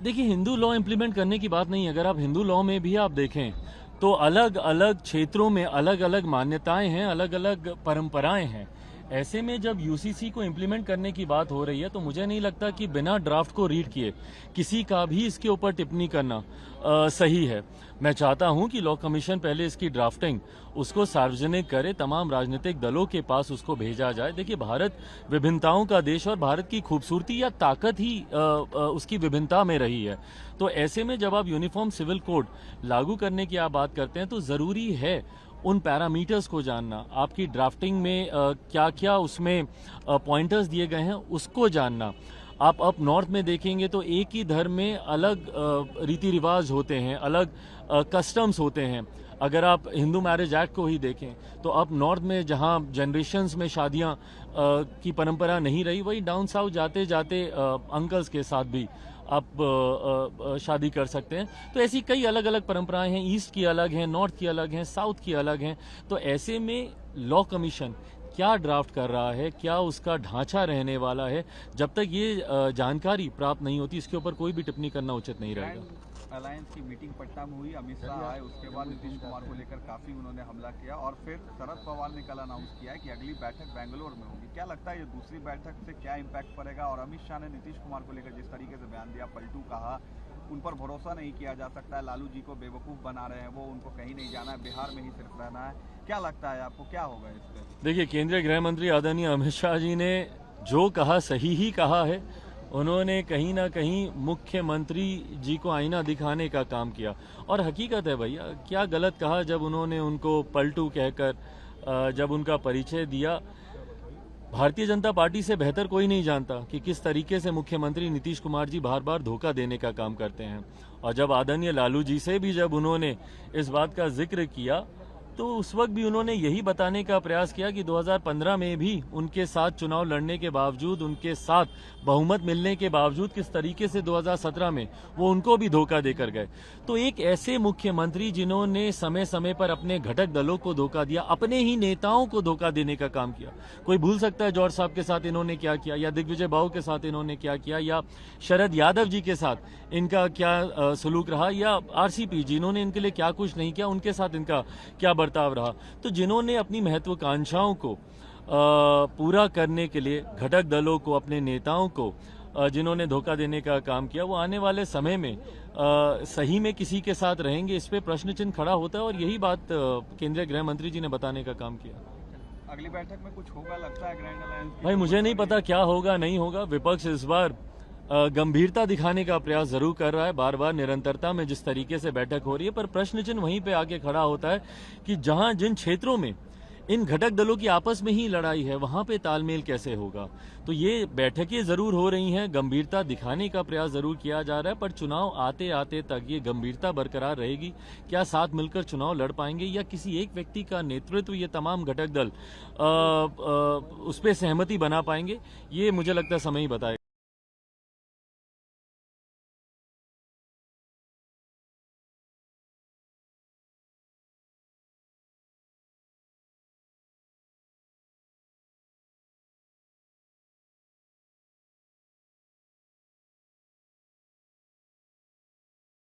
देखिए, Hindu law implement करने की बात नहीं है। अगर आप हिंदू लॉ में भी आप देखें तो अलग अलग क्षेत्रों में अलग अलग मान्यताएं हैं, अलग अलग परंपराएं हैं। ऐसे में जब यूसीसी को इम्प्लीमेंट करने की बात हो रही है तो मुझे नहीं लगता कि बिना ड्राफ्ट को रीड किए किसी का भी इसके ऊपर टिप्पणी करना सही है। मैं चाहता हूं कि लॉ कमीशन पहले इसकी ड्राफ्टिंग उसको सार्वजनिक करे, तमाम राजनीतिक दलों के पास उसको भेजा जाए। देखिए, भारत विभिन्नताओं का देश और भारत की खूबसूरती या ताकत ही उसकी विभिन्नता में रही है। तो ऐसे में जब आप यूनिफॉर्म सिविल कोड लागू करने की आप बात करते हैं तो जरूरी है उन पैरामीटर्स को जानना, आपकी ड्राफ्टिंग में क्या क्या उसमें पॉइंटर्स दिए गए हैं उसको जानना। आप अप नॉर्थ में देखेंगे तो एक ही धर्म में अलग रीति रिवाज होते हैं, अलग कस्टम्स होते हैं। अगर आप हिंदू मैरिज एक्ट को ही देखें तो अप नॉर्थ में जहां जनरेशन्स में शादियां की परंपरा नहीं रही, वही डाउन साउथ जाते जाते अंकल्स के साथ भी आप शादी कर सकते हैं। तो ऐसी कई अलग अलग परंपराएं हैं, ईस्ट की अलग हैं, नॉर्थ की अलग हैं, साउथ की अलग हैं। तो ऐसे में लॉ कमीशन क्या ड्राफ्ट कर रहा है, क्या उसका ढांचा रहने वाला है, जब तक ये जानकारी प्राप्त नहीं होती इसके ऊपर कोई भी टिप्पणी करना उचित नहीं रहेगा। अलायंस की मीटिंग पटना में हुई, अमित शाह आए, उसके बाद नीतीश कुमार को लेकर काफी उन्होंने हमला किया और फिर शरद पवार ने कल अनाउंस किया है कि अगली बैठक बेंगलोर में होगी। क्या लगता है ये दूसरी बैठक से क्या इम्पैक्ट पड़ेगा? और अमित शाह ने नीतीश कुमार को लेकर जिस तरीके से बयान दिया, पलटू कहा, उन पर भरोसा नहीं किया जा सकता है, लालू जी को बेवकूफ़ बना रहे हैं, वो उनको कहीं नहीं जाना है, बिहार में ही सिर्फ रहना है। क्या लगता है आपको, क्या होगा इस पर? देखिए, केंद्रीय गृह मंत्री आदरणीय अमित शाह जी ने जो कहा सही ही कहा है। उन्होंने कहीं ना कहीं मुख्यमंत्री जी को आईना दिखाने का काम किया और हकीकत है भैया, क्या गलत कहा जब उन्होंने उनको पलटू कहकर जब उनका परिचय दिया। भारतीय जनता पार्टी से बेहतर कोई नहीं जानता कि किस तरीके से मुख्यमंत्री नीतीश कुमार जी बार बार धोखा देने का काम करते हैं। और जब आदरणीय लालू जी से भी जब उन्होंने इस बात का जिक्र किया तो उस वक्त भी उन्होंने यही बताने का प्रयास किया कि 2015 में भी उनके साथ चुनाव लड़ने के बावजूद, उनके साथ बहुमत मिलने के बावजूद किस तरीके से 2017 में वो उनको भी धोखा देकर गए। तो एक ऐसे मुख्यमंत्री जिन्होंने समय समय पर अपने घटक दलों को धोखा दिया, अपने ही नेताओं को धोखा देने का काम किया। कोई भूल सकता है जॉर्ज साहब के साथ इन्होंने क्या किया, या दिग्विजय बाबू के साथ इन्होंने क्या किया, या शरद यादव जी के साथ इनका क्या सलूक रहा, या आरसीपी जिन्होंने इनके लिए क्या कुछ नहीं किया, उनके साथ इनका क्या बर्ताव रहा। तो जिन्होंने अपनी महत्वाकांक्षाओं को पूरा करने के लिए घटक दलों को, अपने नेताओं को जिन्होंने धोखा देने का काम किया, वो आने वाले समय में सही में किसी के साथ रहेंगे, इस पे प्रश्न चिन्ह खड़ा होता है। और यही बात केंद्रीय गृह मंत्री जी ने बताने का काम किया। अगली बैठक में कुछ होगा लगता है ग्रैंड अलायंस? भाई, मुझे नहीं पता क्या होगा नहीं होगा। विपक्ष इस बार गंभीरता दिखाने का प्रयास जरूर कर रहा है, बार बार निरंतरता में जिस तरीके से बैठक हो रही है, पर प्रश्न चिन्ह वहीं पे आके खड़ा होता है कि जहां जिन क्षेत्रों में इन घटक दलों की आपस में ही लड़ाई है, वहां पे तालमेल कैसे होगा। तो ये बैठकें जरूर हो रही हैं, गंभीरता दिखाने का प्रयास जरूर किया जा रहा है, पर चुनाव आते आते तक ये गंभीरता बरकरार रहेगी। क्या साथ मिलकर चुनाव लड़ पाएंगे, या किसी एक व्यक्ति का नेतृत्व ये तमाम घटक दल उस पर सहमति बना पाएंगे, ये मुझे लगता है समय ही बताएगा।